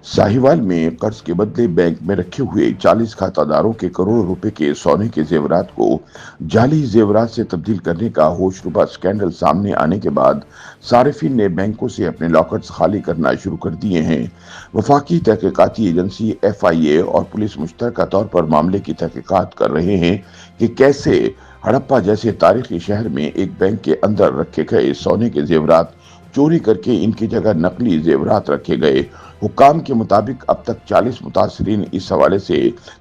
साहिवाल में कर्ज के बदले बैंक में रखे हुए 40 खातादारों के करोड़ों रुपए के सोने के जेवरात को जाली जेवरात से तब्दील करने का होशरुबा स्कैंडल सामने आने के बाद सारिफिन ने बैंकों से अपने लॉकर्स खाली करना शुरू कर दिए हैं। वफाकी तहकीकाती एजेंसी FIA और पुलिस मुश्तरका तौर पर मामले की तहकीकात कर रहे हैं कि कैसे हड़प्पा जैसे तारीखी शहर में एक बैंक के अंदर रखे गए सोने के जेवरात चोरी करके इनकी जगह नकली जेवरात रखे गए। हुक्काम के मुताबिक अब तक 40 मुतासरीन इस हवाले से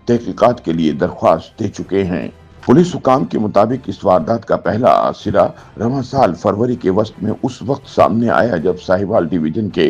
तहकीकात के लिए दरख्वास्त दे चुके हैं। पुलिस हुक्काम के मुताबिक इस वारदात का पहला सिरा रवां साल फरवरी के वस्त में उस वक्त सामने आया जब साहिवाल डिवीजन के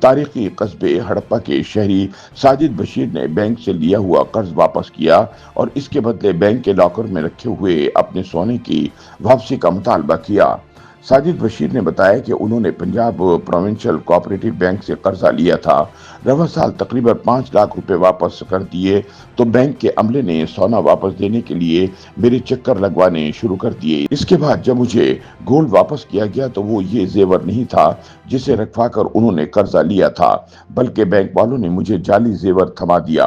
तारीखी कस्बे हड़प्पा के शहरी साजिद बशीर ने बैंक से लिया हुआ कर्ज वापस किया और इसके बदले बैंक के लॉकर में रखे हुए अपने सोने की वापसी का मुतालबा किया। साजिद बशीर ने बताया कि उन्होंने पंजाब प्रोविंशियल कोऑपरेटिव बैंक से कर्जा लिया था। रवां साल तकरीबन 5 लाख रुपए वापस कर दिए तो बैंक के अमले ने सोना वापस देने के लिए मेरे चक्कर लगवाने शुरू कर दिए। इसके बाद जब मुझे गोल्ड वापस किया गया तो वो ये जेवर नहीं था जिसे रखवा कर उन्होंने कर्जा लिया था, बल्कि बैंक वालों ने मुझे जाली जेवर थमा दिया।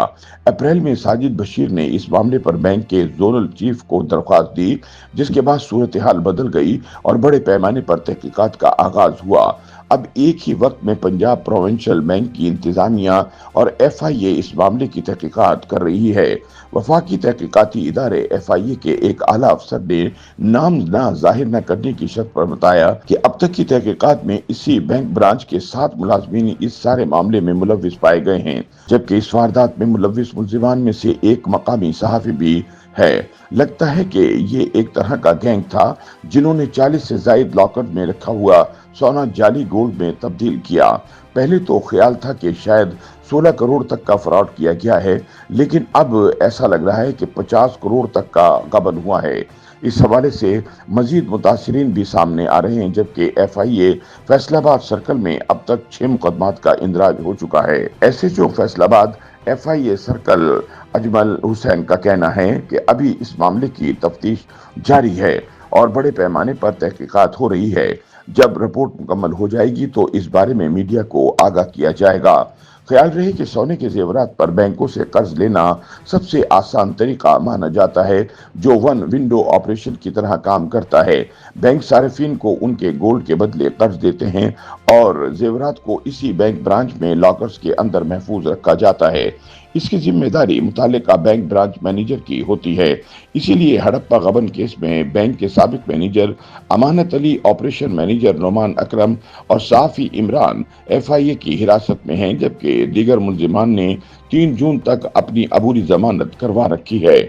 अप्रैल में साजिद बशीर ने इस मामले पर बैंक के जोनल चीफ को दरख्वास्त दी, जिसके बाद सूरत हाल बदल गई और बड़े पैमाने पर तहकीकात का आगाज हुआ। अब एक ही वक्त में पंजाब प्रोविंशियल बैंक की इंतजामिया और FIA इस मामले की तहकीकात कर रही है। वफाकी तहकीकाती इदारे FIA के एक आला अफसर ने नाम ना जाहिर न करने की शर्त पर बताया कि अब तक की तहकीकात में इसी बैंक ब्रांच के 7 मुलाजमीन इस सारे मामले में मुलव्विस पाए गए हैं, जबकि इस वारदात में मुलव्विस मुल्जिमान में से एक मकामी सहाफी भी है। लगता है कि ये एक तरह का गैंग था जिन्होंने 40 से ज्यादा लॉकर में रखा हुआ सोना जाली गोल्ड में तब्दील किया। पहले तो ख्याल था कि शायद 16 करोड़ तक का फ्रॉड किया गया है, लेकिन अब ऐसा लग रहा है कि 50 करोड़ तक का गबन हुआ है। इस हवाले से मजीद मुतासरीन भी सामने आ रहे हैं, जबकि FIA फैसलाबाद सर्कल में अब तक 6 मुकदमात का इंदराज हो चुका है। SHO Faisalabad FIA circle Ajmal Hussain का कहना है कि अभी इस मामले की तफ्तीश जारी है और बड़े पैमाने पर तहकीकात हो रही है। जब रिपोर्ट मुकम्मल हो जाएगी तो इस बारे में मीडिया को आगाह किया जाएगा। ख्याल रहे कि सोने के जेवरात पर बैंकों से कर्ज लेना सबसे आसान तरीका माना जाता है, जो वन विंडो ऑपरेशन की तरह काम करता है। बैंक सारिफिन को उनके गोल्ड के बदले कर्ज देते हैं और जेवरात को इसी बैंक ब्रांच में लॉकर्स के अंदर महफूज रखा जाता है। इसकी जिम्मेदारी मुतालिका बैंक ब्रांच मैनेजर की होती है। इसीलिए हड़प्पा गबन केस में बैंक के साबिक manager Amanat Ali, operation manager Noman अकरम और साफी इमरान FIA की हिरासत में हैं, जबकि दीगर मुल्जिमान ने 3 जून तक अपनी अबूरी जमानत करवा रखी है।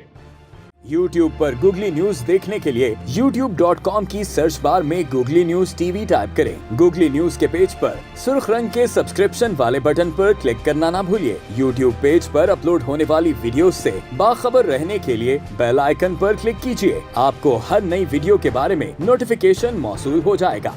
YouTube पर गूगली न्यूज देखने के लिए youtube.com की सर्च बार में गूगली न्यूज TV टाइप करें। गूगली न्यूज के पेज पर सुर्ख रंग के सब्सक्रिप्शन वाले बटन पर क्लिक करना ना भूलिए। YouTube पेज पर अपलोड होने वाली वीडियोस से बाखबर रहने के लिए बेल आइकन पर क्लिक कीजिए। आपको हर नई वीडियो के बारे में नोटिफिकेशन मौसूल हो जाएगा।